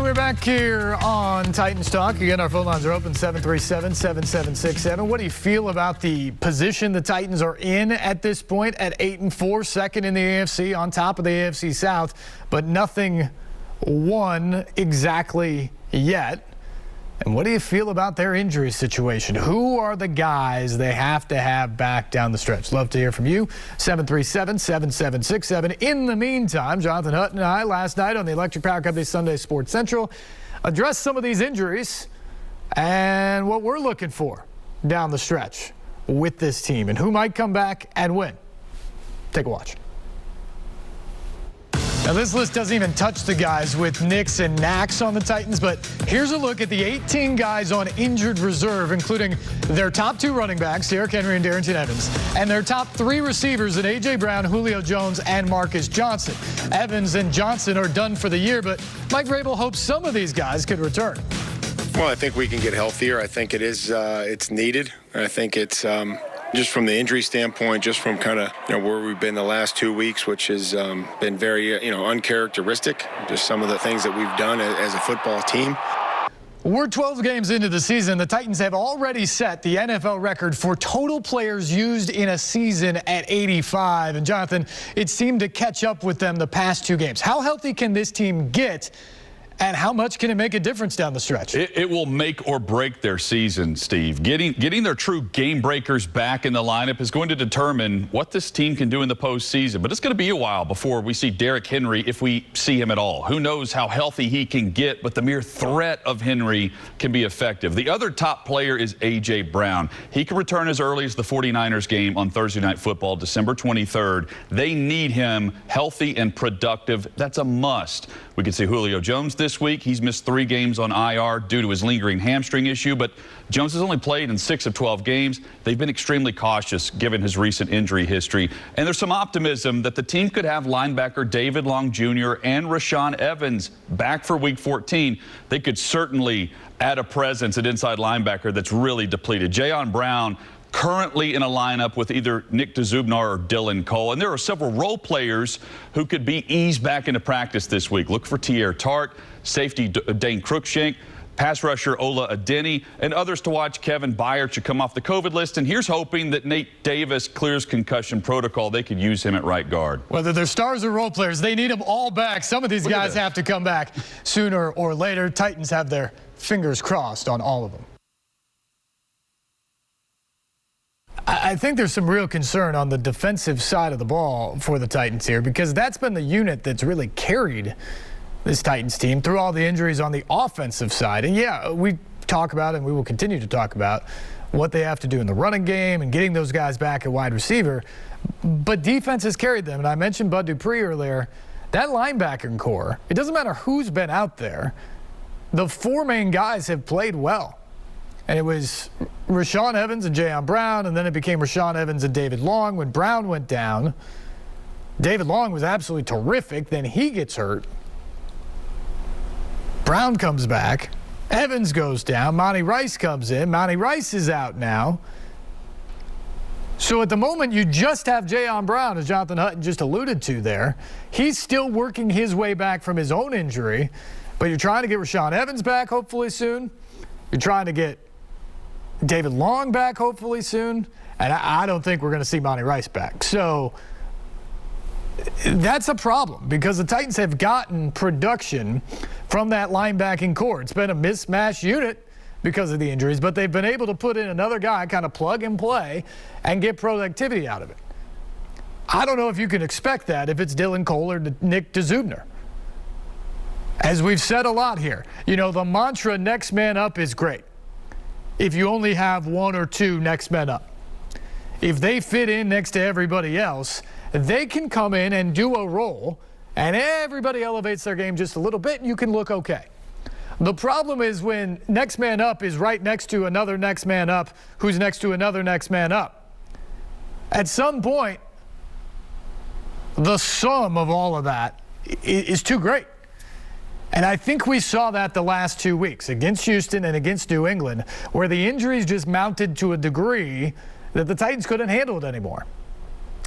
right, we're back here on Titans Talk. Again, our phone lines are open, 737-7767. What do you feel about the position the Titans are in at this point at 8-4, second in the AFC, on top of the AFC South, but nothing won exactly yet? And what do you feel about their injury situation? Who are the guys they have to have back down the stretch? Love to hear from you. 737-7767. In the meantime, Jonathan Hutton and I last night on the Electric Power Company Sunday Sports Central addressed some of these injuries and what we're looking for down the stretch with this team and who might come back and win. Take a watch. Now, this list doesn't even touch the guys with nicks and knacks on the Titans, but here's a look at the 18 guys on injured reserve, including their top 2 running backs, Derrick Henry and Darrington Evans, and their top 3 receivers in A.J. Brown, Julio Jones, and Marcus Johnson. Evans and Johnson are done for the year, but Mike Vrabel hopes some of these guys could return. Well, I think we can get healthier. I think it is it's needed. I think it's just from the injury standpoint, just from kind of where we've been the last 2 weeks, which has been very uncharacteristic. Just some of the things that we've done as a football team. We're 12 games into the season. The Titans have already set the NFL record for total players used in a season at 85. And Jonathan, it seemed to catch up with them the past 2 games. How healthy can this team get? And how much can it make a difference down the stretch? It will make or break their season, Steve. Getting their true game breakers back in the lineup is going to determine what this team can do in the postseason. But it's going to be a while before we see Derrick Henry, if we see him at all. Who knows how healthy he can get, but the mere threat of Henry can be effective. The other top player is A.J. Brown. He can return as early as the 49ers game on Thursday Night Football, December 23rd. They need him healthy and productive. That's a must. We can see Julio Jones this week. He's missed 3 games on IR due to his lingering hamstring issue, but Jones has only played in 6 of 12 games. They've been extremely cautious given his recent injury history. And there's some optimism that the team could have linebacker David Long Jr. and Rashaan Evans back for Week 14. They could certainly add a presence at inside linebacker that's really depleted. Jayon Brown currently in a lineup with either Nick Dzubnar or Dylan Cole. And there are several role players who could be eased back into practice this week. Look for Tier Tart, safety Dane Cruikshank, pass rusher Ola Adeni, and others to watch. Kevin Byard should come off the COVID list. And here's hoping that Nate Davis clears concussion protocol. They could use him at right guard. Whether they're stars or role players, they need them all back. Some of these guys have to come back sooner or later. Titans have their fingers crossed on all of them. I think there's some real concern on the defensive side of the ball for the Titans here, because that's been the unit that's really carried this Titans team through all the injuries on the offensive side. And yeah, we talk about and we will continue to talk about what they have to do in the running game and getting those guys back at wide receiver. But defense has carried them. And I mentioned Bud Dupree earlier. That linebacking core, it doesn't matter who's been out there. The 4 main guys have played well. And it was Rashaan Evans and Jayon Brown, and then it became Rashaan Evans and David Long. When Brown went down, David Long was absolutely terrific. Then he gets hurt. Brown comes back. Evans goes down. Monty Rice comes in. Monty Rice is out now. So at the moment, you just have Jayon Brown, as Jonathan Hutton just alluded to there. He's still working his way back from his own injury, but you're trying to get Rashaan Evans back hopefully soon. You're trying to get David Long back hopefully soon, and I don't think we're going to see Monty Rice back. So that's a problem, because the Titans have gotten production from that linebacking core. It's been a mismatched unit because of the injuries, but they've been able to put in another guy, kind of plug and play, and get productivity out of it. I don't know if you can expect that if it's Dylan Cole or Nick Dzubnar. As we've said a lot here, the mantra next man up is great if you only have 1 or 2 next men up. If they fit in next to everybody else, they can come in and do a role, and everybody elevates their game just a little bit, and you can look okay. The problem is when next man up is right next to another next man up who's next to another next man up. At some point, the sum of all of that is too great. And I think we saw that the last 2 weeks against Houston and against New England, where the injuries just mounted to a degree that the Titans couldn't handle it anymore.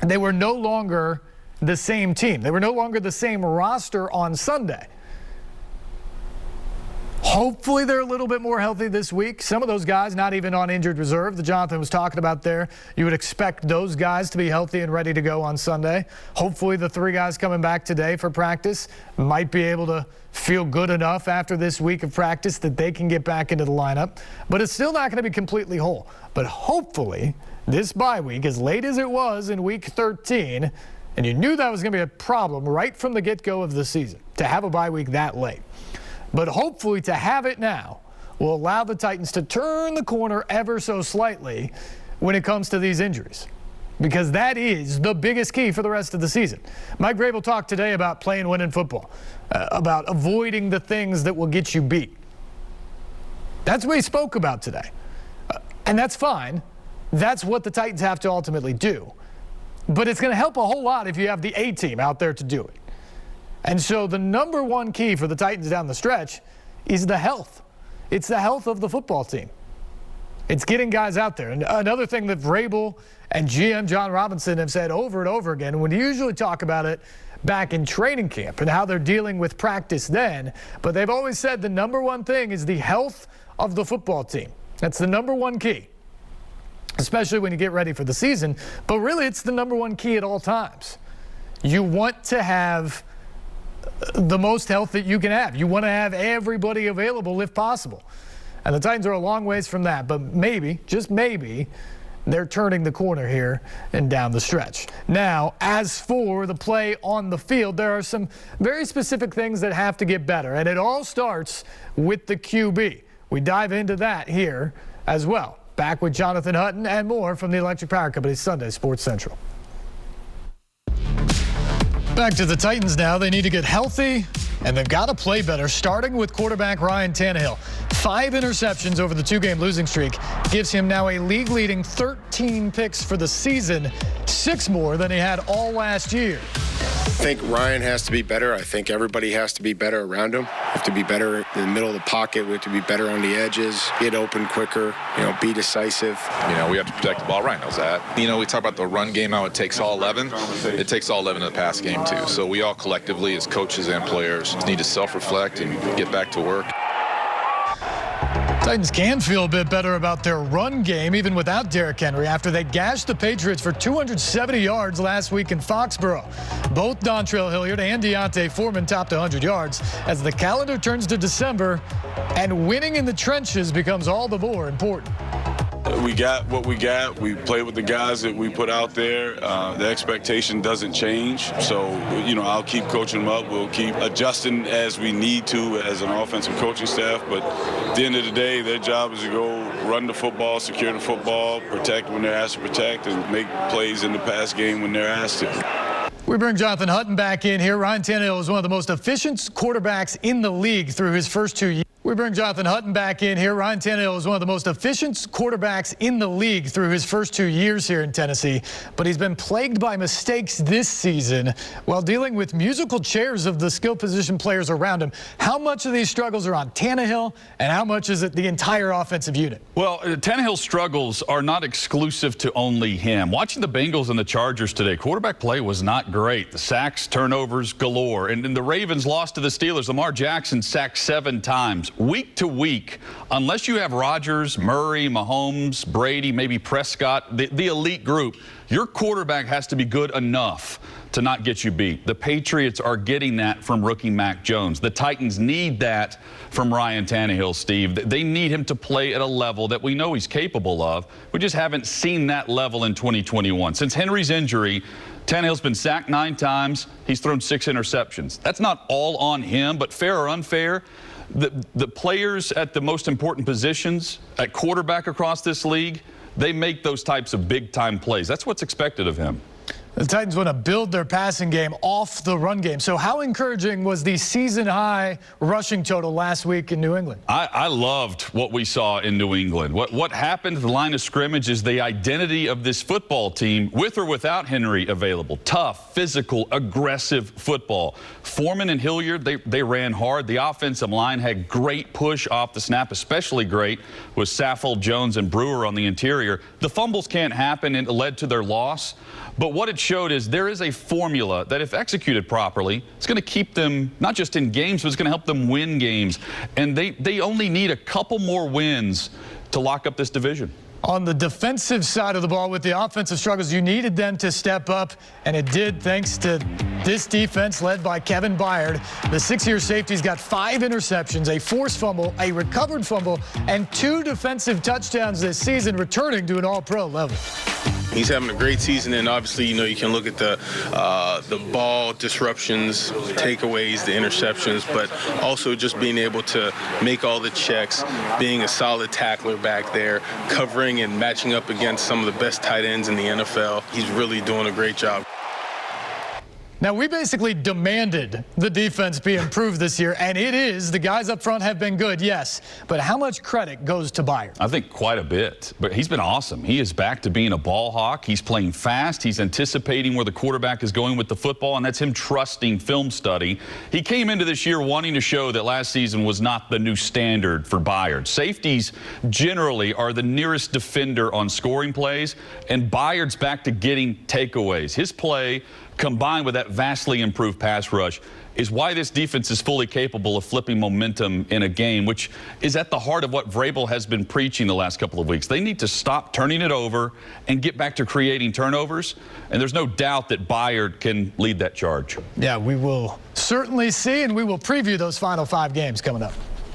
They were no longer the same team. They were no longer the same roster on Sunday. Hopefully they're a little bit more healthy this week. Some of those guys not even on injured reserve that Jonathan was talking about there. You would expect those guys to be healthy and ready to go on Sunday. Hopefully the 3 guys coming back today for practice might be able to feel good enough after this week of practice that they can get back into the lineup. But it's still not going to be completely whole. But hopefully this bye week, as late as it was in week 13, and you knew that was going to be a problem right from the get-go of the season, to have a bye week that late. But hopefully to have it now will allow the Titans to turn the corner ever so slightly when it comes to these injuries, because that is the biggest key for the rest of the season. Mike Vrabel talked today about playing winning football, about avoiding the things that will get you beat. That's what he spoke about today. And that's fine. That's what the Titans have to ultimately do. But it's going to help a whole lot if you have the A-team out there to do it. And so the number one key for the Titans down the stretch is the health. It's the health of the football team. It's getting guys out there. And another thing that Vrabel and GM John Robinson have said over and over again, when you usually talk about it back in training camp and how they're dealing with practice then, but they've always said the number one thing is the health of the football team. That's the number one key, especially when you get ready for the season. But really, it's the number one key at all times. You want to have the most health that you can have. You want to have everybody available if possible. And the Titans are a long ways from that, but maybe, just maybe, they're turning the corner here and down the stretch. Now, as for the play on the field, there are some very specific things that have to get better, and it all starts with the QB. We dive into that here as well. Back with Jonathan Hutton and more from the Electric Power Company Sunday Sports Central. Back to the Titans now. They need to get healthy, and they've got to play better, starting with quarterback Ryan Tannehill. 5 interceptions over the 2-game losing streak gives him now a league-leading 13 picks for the season, 6 more than he had all last year. I think Ryan has to be better. I think everybody has to be better around him. We have to be better in the middle of the pocket. We have to be better on the edges, get open quicker, be decisive. We have to protect the ball. Ryan knows that. We talk about the run game, how it takes all 11. It takes all 11 in the pass game, too. So we all collectively, as coaches and players, need to self-reflect and get back to work. Titans can feel a bit better about their run game, even without Derrick Henry, after they gashed the Patriots for 270 yards last week in Foxborough. Both Dontrell Hilliard and Deontay Foreman topped 100 yards as the calendar turns to December, and winning in the trenches becomes all the more important. We got what we got. We play with the guys that we put out there. The expectation doesn't change. So, I'll keep coaching them up. We'll keep adjusting as we need to as an offensive coaching staff. But at the end of the day, their job is to go run the football, secure the football, protect when they're asked to protect, and make plays in the pass game when they're asked to. We bring Jonathan Hutton back in here. Ryan Tannehill is one of the most efficient quarterbacks in the league through his first 2 years. We bring Jonathan Hutton back in here. Ryan Tannehill is one of the most efficient quarterbacks in the league through his first 2 years here in Tennessee, but he's been plagued by mistakes this season while dealing with musical chairs of the skill position players around him. How much of these struggles are on Tannehill, and how much is it the entire offensive unit? Well, Tannehill's struggles are not exclusive to only him. Watching the Bengals and the Chargers today, quarterback play was not great. The sacks, turnovers galore, and the Ravens lost to the Steelers. Lamar Jackson sacked 7 times. Week to week, unless you have Rodgers, Murray, Mahomes, Brady, maybe Prescott, the elite group, your quarterback has to be good enough to not get you beat. The Patriots are getting that from rookie Mac Jones. The Titans need that from Ryan Tannehill, Steve. They need him to play at a level that we know he's capable of. We just haven't seen that level in 2021. Since Henry's injury, Tannehill's been sacked 9 times. He's thrown 6 interceptions. That's not all on him, but fair or unfair, the players at the most important positions at quarterback across this league, they make those types of big-time plays. That's what's expected of him. The Titans want to build their passing game off the run game. So how encouraging was the season-high rushing total last week in New England? I loved what we saw in New England. What happened at the line of scrimmage is the identity of this football team, with or without Henry available. Tough, physical, aggressive football. Foreman and Hilliard, they ran hard. The offensive line had great push off the snap, especially great with Saffold, Jones, and Brewer on the interior. The fumbles can't happen, and it led to their loss. But what it showed is there is a formula that, if executed properly, it's going to keep them not just in games, but it's going to help them win games. And they only need a couple more wins to lock up this division. On the defensive side of the ball with the offensive struggles, you needed them to step up, and it did thanks to this defense led by Kevin Byard. The 6-year safety's got 5 interceptions, a forced fumble, a recovered fumble, and 2 defensive touchdowns this season, returning to an all-pro level. He's having a great season, and obviously, you know, you can look at the ball disruptions, takeaways, the interceptions, but also just being able to make all the checks, being a solid tackler back there, covering and matching up against some of the best tight ends in the NFL. He's really doing a great job. Now, we basically demanded the defense be improved this year, and it is. The guys up front have been good, yes. But how much credit goes to Byard? I think quite a bit. But he's been awesome. He is back to being a ball hawk. He's playing fast. He's anticipating where the quarterback is going with the football, and that's him trusting film study. He came into this year wanting to show that last season was not the new standard for Byard. Safeties generally are the nearest defender on scoring plays, and Byard's back to getting takeaways. His play, combined with that vastly improved pass rush, is why this defense is fully capable of flipping momentum in a game, which is at the heart of what Vrabel has been preaching the last couple of weeks. They need to stop turning it over and get back to creating turnovers, and there's no doubt that Byard can lead that charge. Yeah, we will certainly see, and we will preview those final 5 games coming up.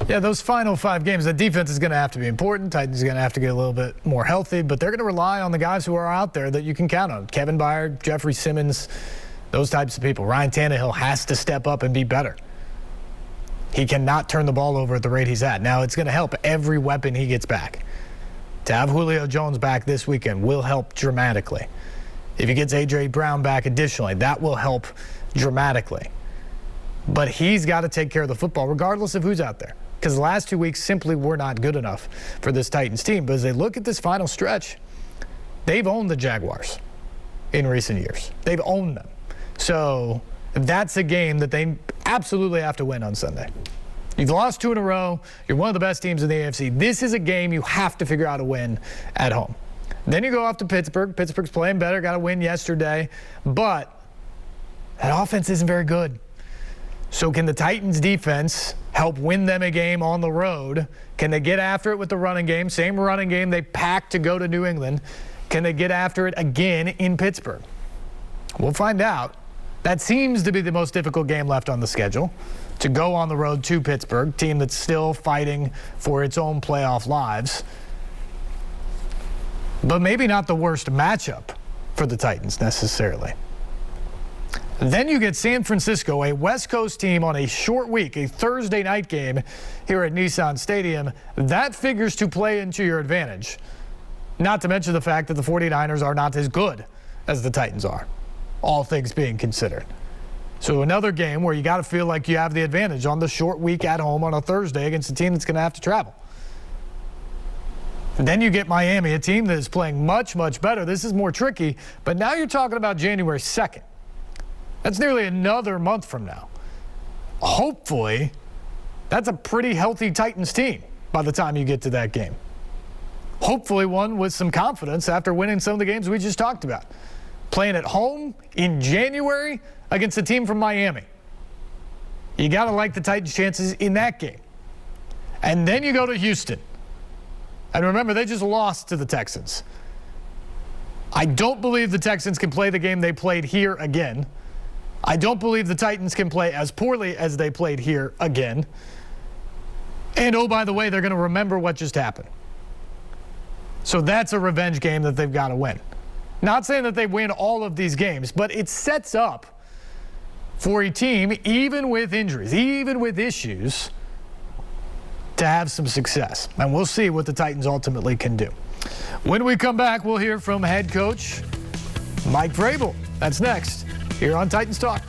Yeah, those final 5 games, the defense is going to have to be important. Titans are going to have to get a little bit more healthy, but they're going to rely on the guys who are out there that you can count on. Kevin Byard, Jeffrey Simmons, those types of people. Ryan Tannehill has to step up and be better. He cannot turn the ball over at the rate he's at. Now, it's going to help every weapon he gets back. To have Julio Jones back this weekend will help dramatically. If he gets A.J. Brown back additionally, that will help dramatically. But he's got to take care of the football regardless of who's out there, because the last 2 weeks simply were not good enough for this Titans team. But as they look at this final stretch, they've owned the Jaguars in recent years. They've owned them. So that's a game that they absolutely have to win on Sunday. You've lost 2 in a row. You're one of the best teams in the AFC. This is a game you have to figure out to win at home. Then you go off to Pittsburgh. Pittsburgh's playing better, got a win yesterday. But that offense isn't very good. So can the Titans defense help win them a game on the road? Can they get after it with the running game? Same running game they packed to go to New England. Can they get after it again in Pittsburgh? We'll find out. That seems to be the most difficult game left on the schedule, to go on the road to Pittsburgh, team that's still fighting for its own playoff lives. But maybe not the worst matchup for the Titans necessarily. Then you get San Francisco, a West Coast team on a short week, a Thursday night game here at Nissan Stadium. That figures to play into your advantage. Not to mention the fact that the 49ers are not as good as the Titans are, all things being considered. So another game where you got to feel like you have the advantage on the short week at home on a Thursday against a team that's going to have to travel. And then you get Miami, a team that is playing much, much better. This is more tricky, but now you're talking about January 2nd. That's nearly another month from now. Hopefully, that's a pretty healthy Titans team by the time you get to that game. Hopefully one with some confidence after winning some of the games we just talked about. Playing at home in January against a team from Miami. You got to like the Titans' chances in that game. And then you go to Houston. And remember, they just lost to the Texans. I don't believe the Texans can play the game they played here again. I don't believe the Titans can play as poorly as they played here again. And oh, by the way, they're going to remember what just happened. So that's a revenge game that they've got to win. Not saying that they win all of these games, but it sets up for a team, even with injuries, even with issues, to have some success. And we'll see what the Titans ultimately can do. When we come back, we'll hear from head coach Mike Vrabel. That's next here on Titans Talk.